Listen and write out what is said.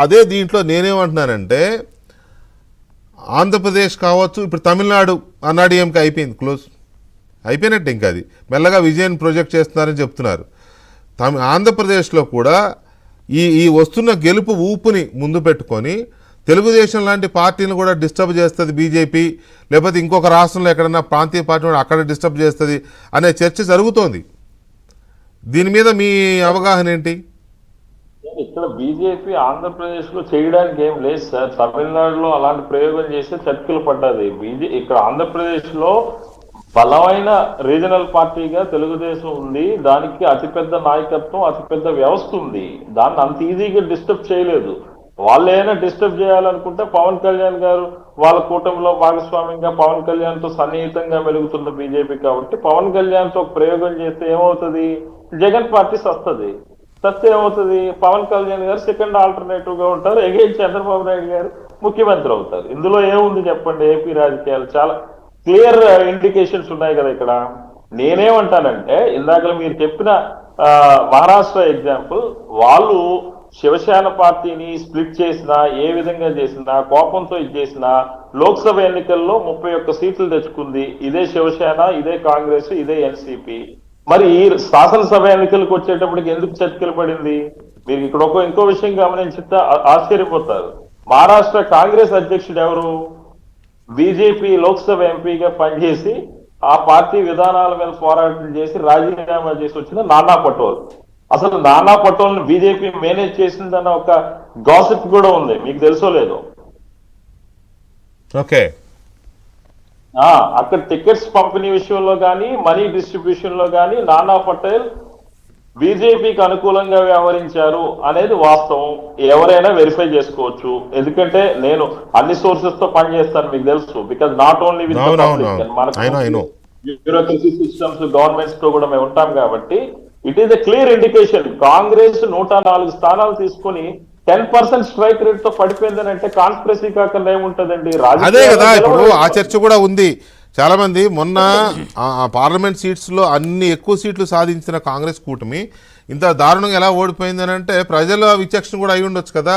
అదే దీంట్లో నేనేమంటున్నానంటే ఆంధ్రప్రదేశ్ కావచ్చు, ఇప్పుడు తమిళనాడు అన్నాడీఎంకే అయిపోయింది, క్లోజ్ అయిపోయినట్టు. ఇంకా అది మెల్లగా విజయన్ ప్రొజెక్ట్ చేస్తున్నారని చెప్తున్నారు. ఆంధ్రప్రదేశ్లో కూడా ఈ వస్తున్న గెలుపు ఊపుని ముందు పెట్టుకొని తెలుగుదేశం లాంటి పార్టీని కూడా డిస్టర్బ్ చేస్తుంది బీజేపీ, లేకపోతే ఇంకొక రాష్ట్రంలో ఎక్కడన్నా ప్రాంతీయ పార్టీ అక్కడ డిస్టర్బ్ చేస్తుంది అనే చర్చ జరుగుతోంది. దీని మీద మీ అవగాహన ఏంటి? ఇక్కడ బీజేపీ ఆంధ్రప్రదేశ్ లో చేయడానికి ఏం లేదు సార్. తమిళనాడులో అలాంటి ప్రయోగం చేస్తే చర్చలు పడ్డది. ఇక్కడ ఆంధ్రప్రదేశ్ లో బలమైన రీజనల్ పార్టీగా తెలుగుదేశం ఉంది. దానికి అతిపెద్ద నాయకత్వం, అతిపెద్ద వ్యవస్థ ఉంది. దాన్ని అంత ఈజీగా డిస్టర్బ్ చేయలేదు. వాళ్ళు ఏమైనా డిస్టర్బ్ చేయాలనుకుంటే పవన్ కళ్యాణ్ గారు వాళ్ళ కూటమిలో భాగస్వామ్యంగా పవన్ కళ్యాణ్ తో సన్నిహితంగా మెలుగుతున్న బీజేపీ కాబట్టి పవన్ కళ్యాణ్ తో ప్రయోగం చేస్తే ఏమవుతుంది, జగన్ పార్టీ వస్తుంది. సత్యం ఏమవుతుంది, పవన్ కళ్యాణ్ గారు సెకండ్ ఆల్టర్నేటివ్ గా ఉంటారు, ఎగైన్ చంద్రబాబు నాయుడు గారు ముఖ్యమంత్రి అవుతారు. ఇందులో ఏముంది చెప్పండి? ఏపీ రాజకీయాలు చాలా క్లియర్ ఇండికేషన్స్ ఉన్నాయి కదా ఇక్కడ. నేనేమంటానంటే ఇందాక మీరు చెప్పిన మహారాష్ట్ర ఎగ్జాంపుల్, వాళ్ళు శివసేన పార్టీని స్ప్లిట్ చేసినా, ఏ విధంగా చేసినా, కోపంతో ఇది చేసినా లోక్సభ ఎన్నికల్లో 31 సీట్లు తెచ్చుకుంది. ఇదే శివసేన, ఇదే కాంగ్రెస్, ఇదే ఎన్సీపీ. మరి శాసనసభ ఎన్నికలకు వచ్చేటప్పటికి ఎందుకు చర్చలు పడింది? మీరు ఇక్కడ ఇంకో విషయం గమనించితే ఆశ్చర్యపోతారు. మహారాష్ట్ర కాంగ్రెస్ అధ్యక్షుడు ఎవరు? బీజేపీ లోక్సభ ఎంపీగా పనిచేసి ఆ పార్టీ విధానాల మీద పోరాటం చేసి రాజీనామా చేసి వచ్చిన నానా పటోల్. అసలు నానా పటోల్ ని బీజేపీ మేనేజ్ చేసిందన్న ఒక గాసిప్ కూడా ఉంది, మీకు తెలుసో లేదో. ఓకే, అక్కడ టికెట్స్ పంపిణీ విషయంలో కానీ, మనీ డిస్ట్రిబ్యూషన్ లో కానీ నానా పటేల్ బీజేపీకి అనుకూలంగా వ్యవహరించారు అనేది వాస్తవం. ఎవరైనా వెరిఫై చేసుకోవచ్చు. ఎందుకంటే నేను అన్ని సోర్సెస్ తో పనిచేస్తాను, మీకు తెలుసు. Because not only with bureaucracy systems, governments తో కూడా మేము ఉంటాం కాబట్టి it is a clear indication. Congress 104 స్థానాలు తీసుకుని 10% స్ట్రైక్ రేట్ తో పడిపోయిందని అంటే కాన్స్పిరసీ కాకుండా ఏముంటదండి? అదే కదా ఇప్పుడు ఆ చర్చ కూడా ఉంది. చాలా మంది మొన్న పార్లమెంట్ సీట్స్లో అన్ని ఎక్కువ సీట్లు సాధించిన కాంగ్రెస్ కూటమి ఇంత దారుణంగా ఎలా ఓడిపోయిందని అంటే ప్రజల విచక్షణ కూడా అయి ఉండొచ్చు కదా.